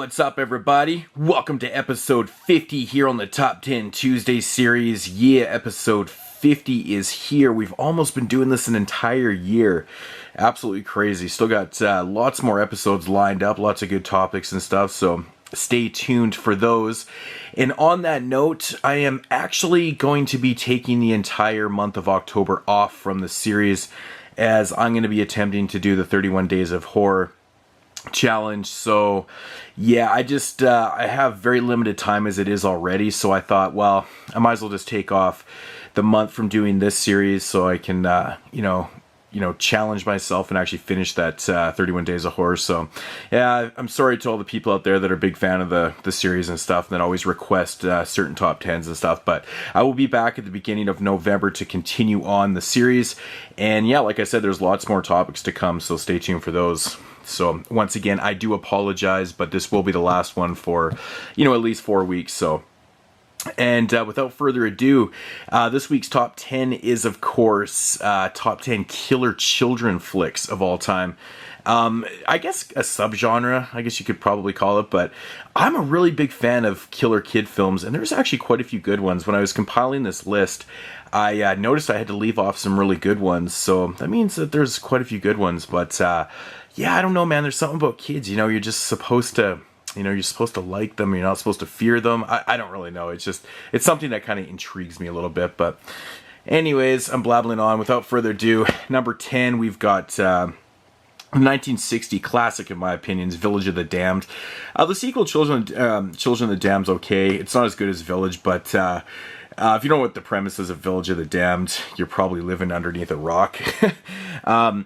What's up, everybody? Welcome to episode 50 here on the Top 10 Tuesday series. Yeah, episode 50 is here. We've almost been doing this an entire year. Absolutely crazy. Still got lots more episodes lined up, lots of good topics and stuff, so stay tuned for those. And on that note, I am actually going to be taking the entire month of October off from the series, as I'm going to be attempting to do the 31 Days of Horror challenge. So yeah, I have very limited time as it is already, so I thought, well, I might as well just take off the month from doing this series so I can challenge myself and actually finish that 31 Days of Horror. So yeah, I'm sorry to all the people out there that are a big fan of the series and stuff and that always request certain top 10s and stuff, but I will be back at the beginning of November to continue on the series. And yeah, like I said, there's lots more topics to come, so stay tuned for those. So once again, I do apologize, but this will be the last one for, at least 4 weeks. So, and without further ado, this week's top 10 is, of course, top 10 killer children flicks of all time. I guess a subgenre, I guess you could probably call it, but I'm a really big fan of killer kid films, and there's actually quite a few good ones. When I was compiling this list, I noticed I had to leave off some really good ones, so that means that there's quite a few good ones, but yeah, I don't know, man. There's something about kids, you're just supposed to, you're supposed to like them. You're not supposed to fear them. I don't really know. It's something that kind of intrigues me a little bit. But anyways, I'm blabbling on. Without further ado, number 10, we've got 1960 classic, in my opinion, is Village of the Damned. The sequel, Children of the Damned, is okay. It's not as good as Village, but if you know what the premise is of Village of the Damned, you're probably living underneath a rock.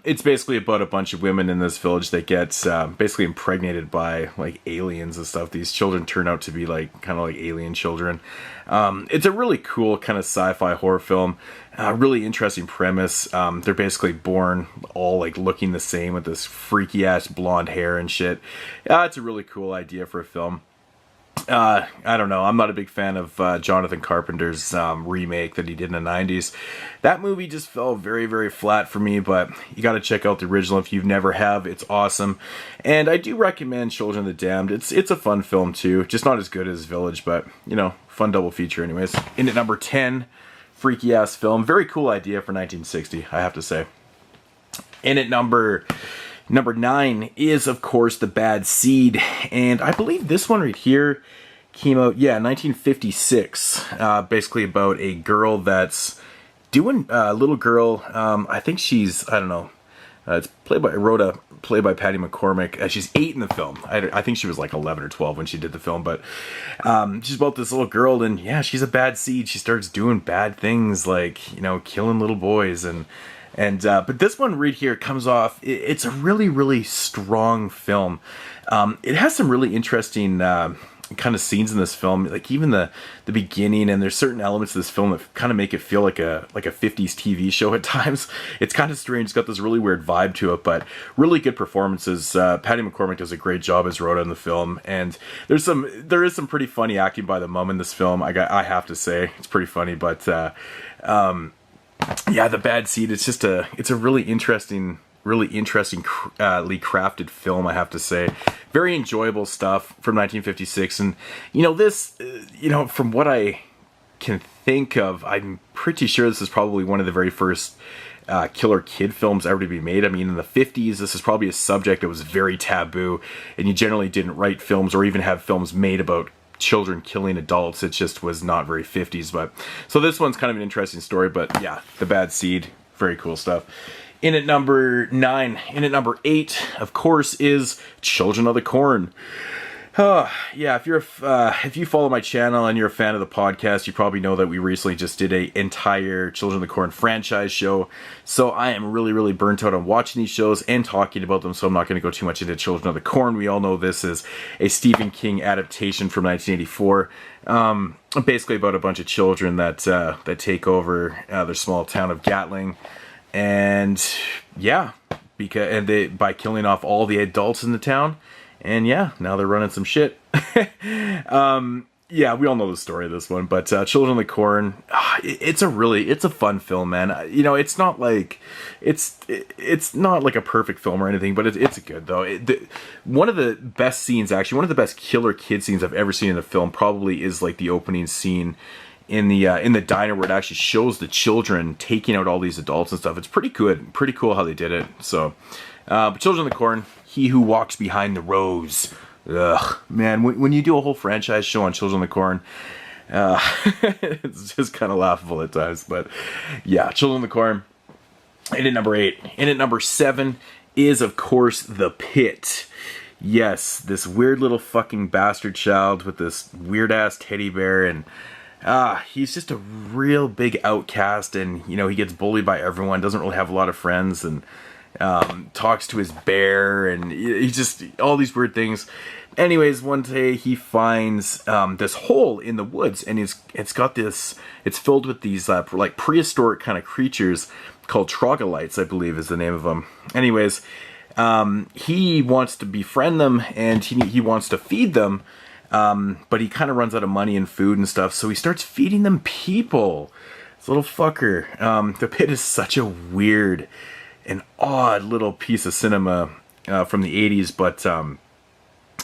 It's basically about a bunch of women in this village that gets basically impregnated by like aliens and stuff. These children turn out to be kind of like alien children. It's a really cool kind of sci-fi horror film. Really interesting premise. They're basically born all looking the same with this freaky ass blonde hair and shit. It's a really cool idea for a film. I don't know. I'm not a big fan of Jonathan Carpenter's remake that he did in the 90s. That movie just fell very, very flat for me, but you got to check out the original if you've never have. It's awesome. And I do recommend Children of the Damned. It's a fun film too. Just not as good as Village, but, fun double feature anyways. In at number 10, freaky ass film. Very cool idea for 1960, I have to say. In at number 9 is, of course, The Bad Seed, and I believe this one right here came out, 1956, basically about a girl that's doing, a little girl, I think she's, I don't know, it's played by Patty McCormick. She's 8 in the film. I think she was 11 or 12 when she did the film, but she's about this little girl, and yeah, she's a bad seed. She starts doing bad things killing little boys, but this one right here comes off, it's a really, really strong film. It has some really interesting kind of scenes in this film, even the beginning, and there's certain elements of this film that kind of make it feel like a 50s TV show at times. It's kind of strange. It's got this really weird vibe to it, but really good performances. Patty McCormick does a great job as Rhoda in the film, and there is some pretty funny acting by the mom in this film. I have to say, it's pretty funny, but yeah, The Bad Seed, it's a really interestingly crafted film, I have to say. Very enjoyable stuff from 1956, and this, from what I can think of, I'm pretty sure this is probably one of the very first killer kid films ever to be made. I mean, in the 50s, this is probably a subject that was very taboo, and you generally didn't write films or even have films made about children killing adults. It just was not very 50s. But so this one's kind of an interesting story, but yeah, The Bad Seed, very cool stuff. In at number 9, in at number 8, of course, is Children of the Corn. Yeah, if you follow my channel and you're a fan of the podcast, you probably know that we recently just did an entire Children of the Corn franchise show. So I am really, really burnt out on watching these shows and talking about them, so I'm not going to go too much into Children of the Corn. We all know this is a Stephen King adaptation from 1984. Basically about a bunch of children that take over their small town of Gatling. And yeah, by killing off all the adults in the town. And yeah, now they're running some shit. Yeah, we all know the story of this one, but Children of the Corn, it's a fun film, man. You know, it's not like it's not like a perfect film or anything, but it's good though. One of the best scenes, actually, one of the best killer kid scenes I've ever seen in a film, probably is like the opening scene in the diner where it actually shows the children taking out all these adults and stuff. It's pretty good, pretty cool how they did it. So, but Children of the Corn, He Who Walks Behind the Rose. Ugh, man, when you do a whole franchise show on Children of the Corn, it's just kind of laughable at times. But yeah, Children of the Corn. In at number 8. In at number 7 is, of course, The Pit. Yes, this weird little fucking bastard child with this weird-ass teddy bear, and he's just a real big outcast, and, you know, he gets bullied by everyone, doesn't really have a lot of friends, and talks to his bear, and he's just all these weird things. Anyways, one day he finds this hole in the woods, and it's filled with these like prehistoric kind of creatures called troglodytes, I believe is the name of them. Anyways, he wants to befriend them, and he wants to feed them, but he kind of runs out of money and food and stuff, so he starts feeding them people. This little fucker. The Pit is such a weird, an odd little piece of cinema from the 80s, but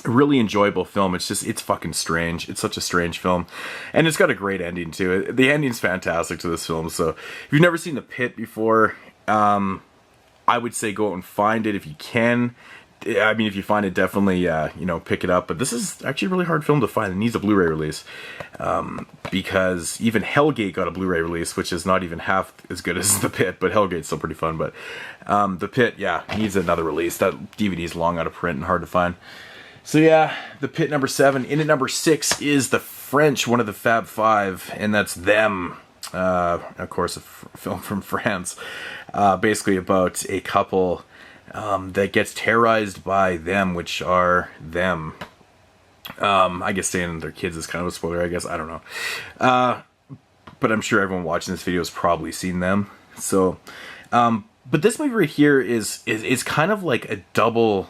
really enjoyable film. It's fucking strange. It's such a strange film, and it's got a great ending too. The ending's fantastic to this film. So if you've never seen The Pit before, I would say go out and find it if you can. I mean, if you find it, definitely, pick it up. But this is actually a really hard film to find. It needs a Blu-ray release. Because even Hellgate got a Blu-ray release, which is not even half as good as The Pit, but Hellgate's still pretty fun. But The Pit, yeah, needs another release. That DVD's long out of print and hard to find. So yeah, The Pit, number 7. In at number 6 is The French, one of the Fab Five, and that's Them. Of course, a film from France. Basically about a couple that gets terrorized by them, which are them. I guess saying their kids is kind of a spoiler, I guess. I don't know. But I'm sure everyone watching this video has probably seen Them. So, but this movie right here is kind of like a double,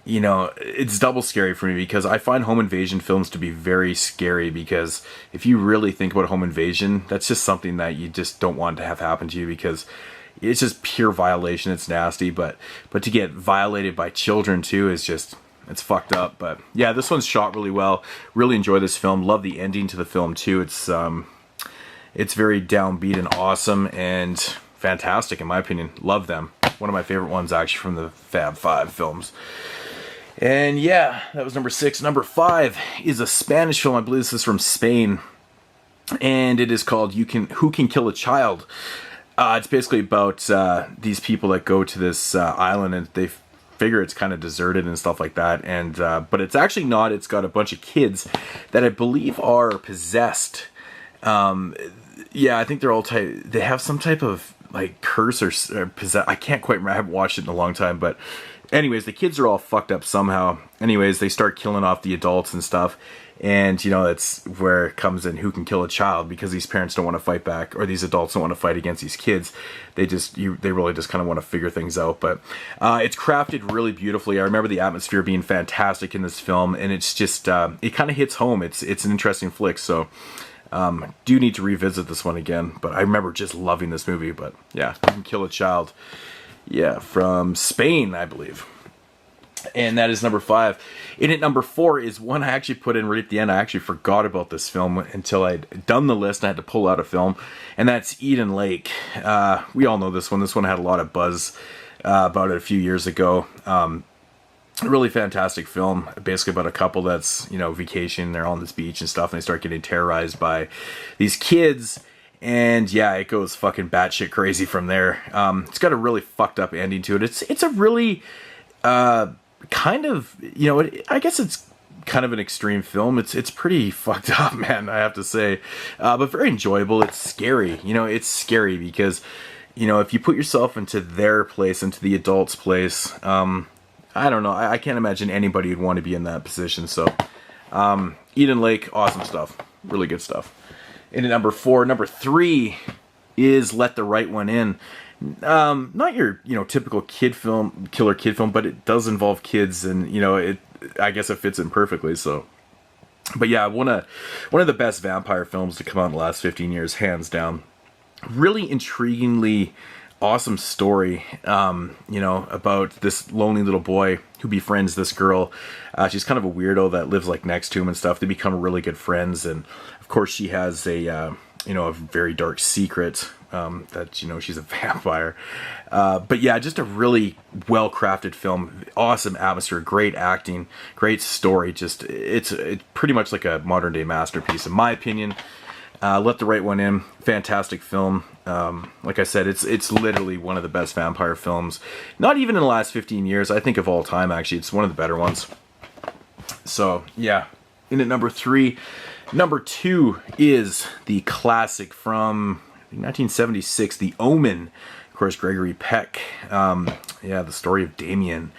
it's double scary for me, because I find home invasion films to be very scary, because if you really think about home invasion, that's just something that you just don't want to have happen to you, because it's just pure violation. It's nasty, but to get violated by children too is just, it's fucked up. But yeah, this one's shot really well. Really enjoy this film. Love the ending to the film too. It's very downbeat and awesome and fantastic in my opinion. Love Them. One of my favorite ones actually from the Fab Five films. And yeah, that was number 6. Number 5 is a Spanish film. I believe this is from Spain, and it is called Who Can Kill a Child. It's basically about these people that go to this island, and they figure it's kind of deserted and stuff like that. And but it's actually not. It's got a bunch of kids that I believe are possessed. Yeah, I think they're all they have some type of like curse or possess. I can't quite remember. I haven't watched it in a long time, but anyways, the kids are all fucked up somehow. Anyways, they start killing off the adults and stuff. And, that's where it comes in Who Can Kill a Child, because these parents don't want to fight back, or these adults don't want to fight against these kids. They really just kind of want to figure things out. But it's crafted really beautifully. I remember the atmosphere being fantastic in this film, and it's just, it kind of hits home. It's an interesting flick, so do need to revisit this one again. But I remember just loving this movie. But yeah, Who Can Kill a Child. Yeah, from Spain, I believe. And that is number 5. In at number 4 is one I actually put in right at the end. I actually forgot about this film until I'd done the list and I had to pull out a film. And that's Eden Lake. We all know this one. This one had a lot of buzz about it a few years ago. Really fantastic film. Basically about a couple that's, vacation. They're on this beach and stuff. And they start getting terrorized by these kids. And yeah, it goes fucking batshit crazy from there. It's got a really fucked up ending to it. It's a really... kind of, I guess it's kind of an extreme film. It's pretty fucked up, man, I have to say. But very enjoyable. It's scary. It's scary because, if you put yourself into their place, into the adult's place, I don't know. I can't imagine anybody would want to be in that position. So, Eden Lake, awesome stuff. Really good stuff. In at number 4, number 3 is Let the Right One In. Not your typical killer kid film, but it does involve kids, and I guess it fits in perfectly. So But yeah, one of the best vampire films to come out in the last 15 years, hands down. Really intriguingly awesome story, you know, about this lonely little boy who befriends this girl. She's kind of a weirdo that lives like next to him and stuff. They become really good friends, and of course she has a you know, a very dark secret, that, you know, she's a vampire. But yeah, just a really well-crafted film. Awesome atmosphere, great acting, great story. Just it's pretty much like a modern-day masterpiece, in my opinion. Let the Right One In. Fantastic film. Like I said, it's literally one of the best vampire films. Not even in the last 15 years. I think of all time, actually. It's one of the better ones. So, yeah. In at number 3. Number 2 is the classic from 1976, The Omen. Of course, Gregory Peck. Yeah, the story of Damien.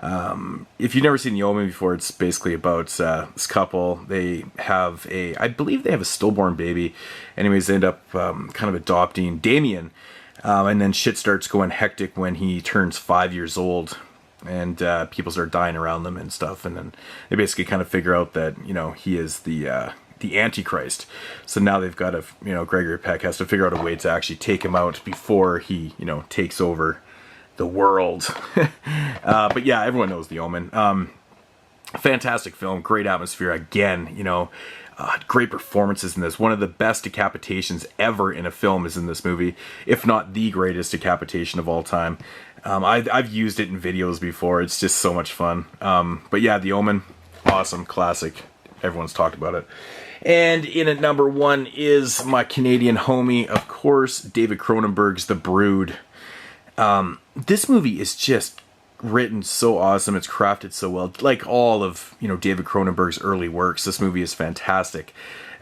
If you've never seen The Omen before, it's basically about this couple. They have I believe they have a stillborn baby. Anyways, they end up kind of adopting Damien. And then shit starts going hectic when he turns 5 years old. And people start dying around them and stuff. And then they basically kind of figure out that, you know, he is the Antichrist. So now they've got to, you know, Gregory Peck has to figure out a way to actually take him out before he, you know, takes over the world. But yeah, everyone knows The Omen. Fantastic film, great atmosphere. Again, you know, great performances in this. One of the best decapitations ever in a film is in this movie, if not the greatest decapitation of all time. I've used it in videos before. It's just so much fun. But yeah, The Omen, awesome, classic. Everyone's talked about it. And in at number 1 is my Canadian homie, of course, David Cronenberg's The Brood. This movie is just written so awesome. It's crafted so well. Like all of, you know, David Cronenberg's early works, this movie is fantastic.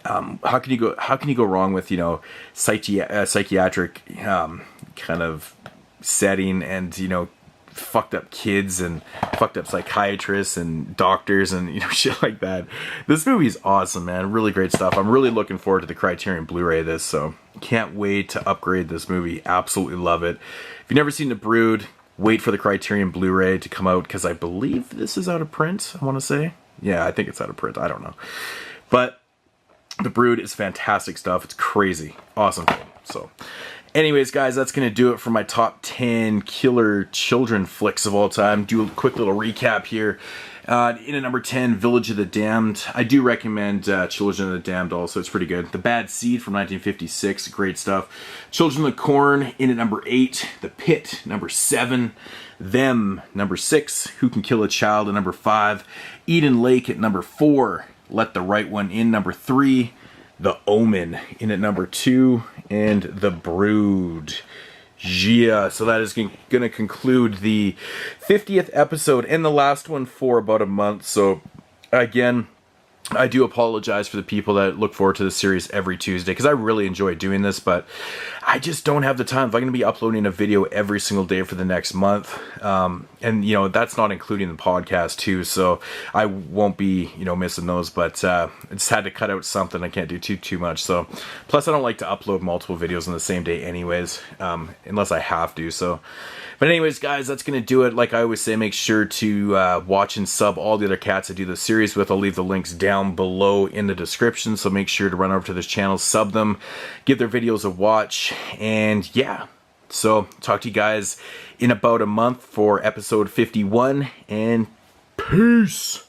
How can you go wrong with, you know, psychiatric kind of setting, and, you know, fucked up kids and fucked up psychiatrists and doctors and, you know, shit like that. This movie is awesome, man. Really great stuff. I'm really looking forward to the Criterion Blu-ray of this, so can't wait to upgrade this movie. Absolutely love it. If you've never seen The Brood, wait for the Criterion Blu-ray to come out, because I believe this is out of print, I want to say. Yeah, I think it's out of print. I don't know. But The Brood is fantastic stuff. It's crazy. Awesome film. So anyways, guys, that's going to do it for my top 10 killer children flicks of all time. Do a quick little recap here. In at number 10, Village of the Damned. I do recommend Children of the Damned also. It's pretty good. The Bad Seed from 1956. Great stuff. Children of the Corn in at number 8. The Pit, number 7. Them, number 6. Who Can Kill a Child at number 5. Eden Lake at number 4. Let the Right One In, number 3. The Omen in at number 2. And The Brood. Yeah, so that is going to conclude the 50th episode and the last one for about a month. So, again, I do apologize for the people that look forward to this series every Tuesday, because I really enjoy doing this, but I just don't have the time. If I'm going to be uploading a video every single day for the next month, and, you know, that's not including the podcast too, so I won't be, you know, missing those, but I just had to cut out something. I can't do too much. So, plus I don't like to upload multiple videos on the same day anyways, unless I have to. So, but anyways, guys, that's going to do it. Like I always say, make sure to watch and sub all the other cats I do the series with. I'll leave the links down below in the description, so make sure to run over to this channel, sub them, give their videos a watch, and yeah. So, talk to you guys in about a month for episode 51, and peace!